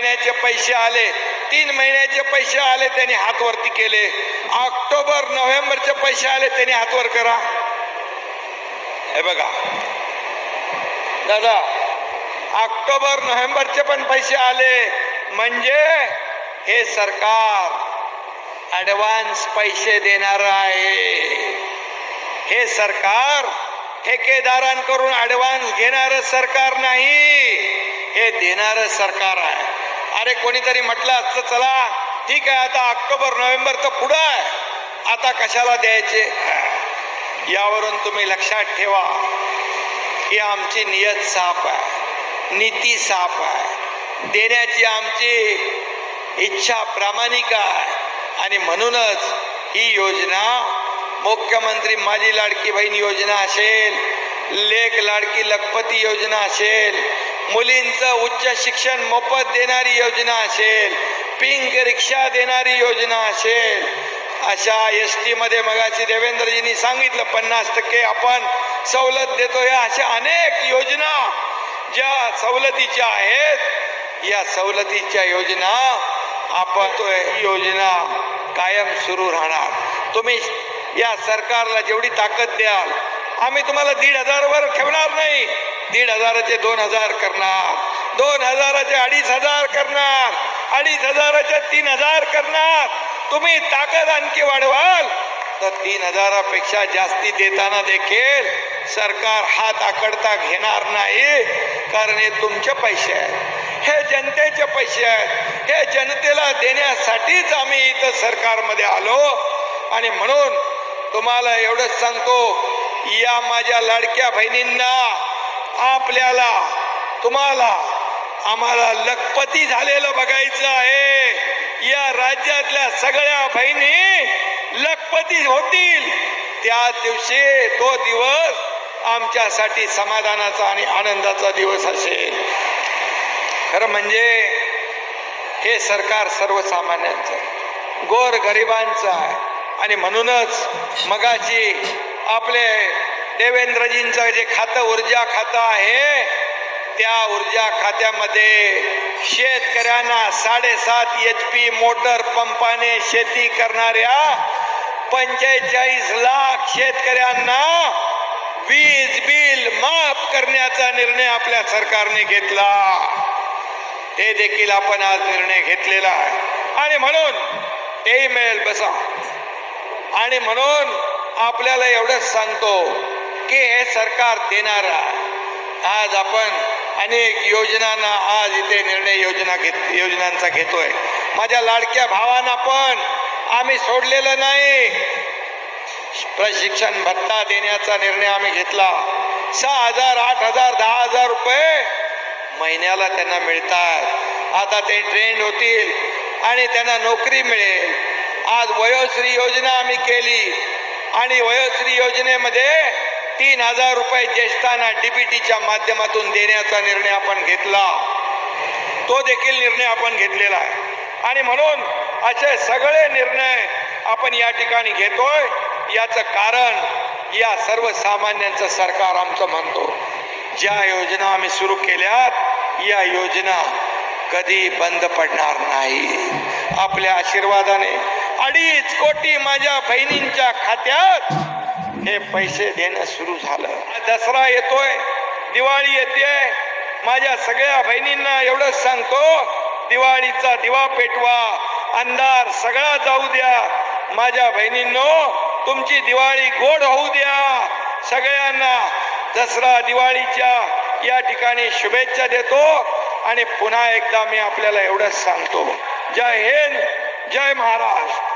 महिन्याचे पैसे आले, 3 महिन्याचे पैसे आले त्यांनी हात वरती केले. ऑक्टोबर नोव्हेंबरचे पैसे आले त्यांनी हात वर करा. हे बघा दादा, ऑक्टोबर नोव्हेंबरचे पण पैसे आले म्हणजे हे सरकार ऍडव्हान्स पैसे देणार आहे. हे सरकार ठेकेदारांकडून ऍडव्हान्स घेणारं सरकार नाही, हे देणारं सरकार आहे. अरे कोणीतरी म्हटलं असतं चला ठीक आहे, आता ऑक्टोबर नोव्हेंबर तर पुढं आहे, आता कशाला द्यायचे. यावरून तुम्ही लक्षात ठेवा की आमची नियत साफ आहे, नीती साफ आहे, देण्याची आमची इच्छा प्रामाणिक आहे. आणि म्हणूनच ही योजना मुख्यमंत्री माझी लाडकी बहीण योजना असेल, लेक लाडकी लखपती योजना असेल, मुलींचं उच्च शिक्षण मोफत देणारी योजना असेल, पिंक रिक्षा देणारी योजना असेल, अशा ST मध्ये मगाशी देवेंद्रजींनी सांगितलं 50% आपण सवलत देतो. या अशा अनेक योजना ज्या सवलतीच्या आहेत, या सवलतीच्या योजना आपण योजना कायम सुरू राहणार. तुम्ही या सरकारला जेवढी ताकद द्याल, आम्ही तुम्हाला 1,500 वर ठेवणार नाही. 1,500चे 2,000 करणार, 2,000चे 2,500 करणार, 2,500चे 3,000 करणार. तुम्ही ताकद आणखी वाढवाल तर 3,000पेक्षा जास्ती देताना देखील सरकार हात आकडता घेणार नाही. कारण हे तुमचे पैसे आहेत, हे जनतेचे पैसे आहेत, हे जनतेला देण्यासाठीच आम्ही इथं सरकारमध्ये आलो. आणि म्हणून तुम्हाला एवढंच सांगतो, या माझ्या लाडक्या बहिणींना, आपल्याला, तुम्हाला, आम्हाला लखपती झालेलं बघायचं आहे. या राज्यातल्या सगळ्या बहिणी लखपती होतील, त्या दिवशी तो दिवस आमच्यासाठी समाधानाचा आणि आनंदाचा दिवस असेल. खरं म्हणजे हे सरकार सर्वसामान्यांचं आहे, गोर गरिबांचं आहे. आणि म्हणूनच मगाची आपले देवेंद्रजींचं जे खातं ऊर्जा खातं आहे, त्या ऊर्जा खात्यामध्ये शेतकऱ्यांना 7.5 HP मोटर पंपाने शेती करणाऱ्या 45 लाख शेतकऱ्यांना वीज बिल माफ करण्याचा निर्णय आपल्या सरकारने घेतला. ते देखील आपण आज निर्णय घेतलेला आहे. आणि म्हणून तेही मिळेल बसा. आणि म्हणून आपल्याला एवढंच सांगतो की हे सरकार देणार आहे. आज आपण अनेक योजनांना आज इथे निर्णय योजनांचा घेतोय. माझ्या लाडक्या भावांना पण आम्ही सोडलेलं नाही. प्रशिक्षण भत्ता देण्याचा निर्णय आम्ही घेतला. 6,000, 8,000, 10,000 रुपये महिन्याला त्यांना मिळतात. आता ते ट्रेंड होतील आणि त्यांना नोकरी मिळेल. आज वयोश्री योजना आम्ही केली आणि वयोश्री योजनेमध्ये 3,000 रुपये ज्येष्ठांना DBTच्या माध्यमातून देण्याचा निर्णय आपण घेतला. तो देखील निर्णय आपण घेतलेला आहे. आणि म्हणून असे सगळे निर्णय आपण या ठिकाणी घेतोय. याचं कारण या सर्वसामान्यांचं सरकार आमचं म्हणतो. ज्या योजना आम्ही सुरू केल्यात, या योजना कधी बंद पडणार नाही. आपल्या आशीर्वादाने 2.5 कोटी माझ्या बहिणींच्या खात्यात हे पैसे देणं सुरू झालं. दसरा येतोय, दिवाळी येते. माझ्या सगळ्या बहिणींना एवढंच सांगतो, दिवाळीचा दिवा पेटवा, अंधार सगळा जाऊ द्या. माझ्या बहिणींनो, तुमची दिवाळी गोड होऊ द्या. सगळ्यांना दसरा दिवाळीच्या या ठिकाणी शुभेच्छा देतो. आणि पुन्हा एकदा मी आपल्याला एवढंच सांगतो, जय हिंद, जय महाराष्ट्र.